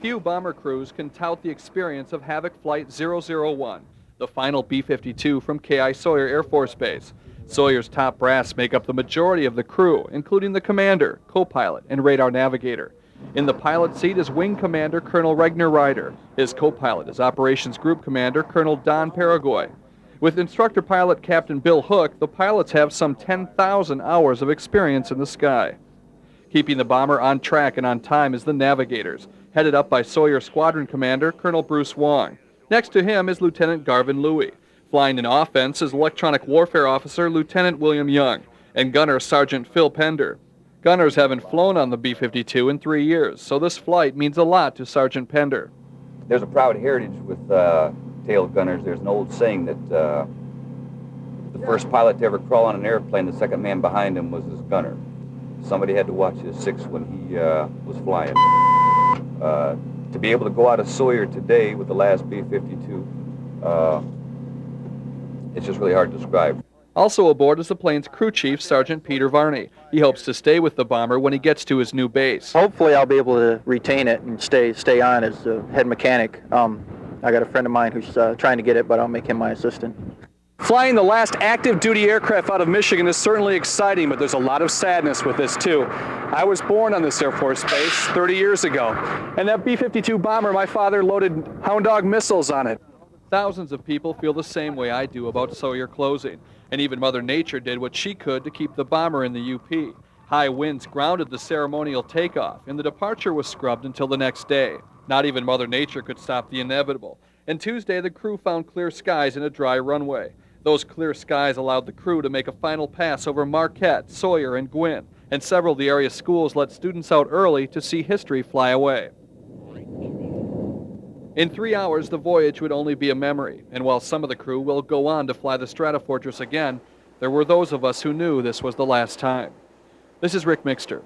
Few bomber crews can tout the experience of Havoc Flight 001, the final B-52 from KI Sawyer Air Force Base. Sawyer's top brass make up the majority of the crew, including the commander, co-pilot, and radar navigator. In the pilot seat is Wing Commander Colonel Regner Ryder. His co-pilot is Operations Group Commander Colonel Don Paraguay. With instructor pilot Captain Bill Hook, the pilots have some 10,000 hours of experience in the sky. Keeping the bomber on track and on time is the navigators, headed up by Sawyer Squadron Commander Colonel Bruce Wong. Next to him is Lieutenant Garvin Louie. Flying in offense is Electronic Warfare Officer Lieutenant William Young and Gunner Sergeant Phil Pender. Gunners haven't flown on the B-52 in 3 years, so this flight means a lot to Sergeant Pender. There's a proud heritage with tail gunners. There's an old saying that the first pilot to ever crawl on an airplane, the second man behind him was his gunner. Somebody had to watch his six when he was flying. To be able to go out of Sawyer today with the last B-52, it's just really hard to describe. Also aboard is the plane's crew chief, Sergeant Peter Varney. He hopes to stay with the bomber when he gets to his new base. Hopefully I'll be able to retain it and stay on as the head mechanic. I got a friend of mine who's trying to get it, but I'll make him my assistant. Flying the last active duty aircraft out of Michigan is certainly exciting, but there's a lot of sadness with this too. I was born on this Air Force base 30 years ago, and that B-52 bomber, my father loaded Hound Dog missiles on it. Thousands of people feel the same way I do about Sawyer closing, and even Mother Nature did what she could to keep the bomber in the UP. High winds grounded the ceremonial takeoff, and the departure was scrubbed until the next day. Not even Mother Nature could stop the inevitable. And Tuesday, the crew found clear skies and a dry runway. Those clear skies allowed the crew to make a final pass over Marquette, Sawyer, and Gwynn, and several of the area schools let students out early to see history fly away. In 3 hours, the voyage would only be a memory, and while some of the crew will go on to fly the Stratofortress again, there were those of us who knew this was the last time. This is Rick Mixter.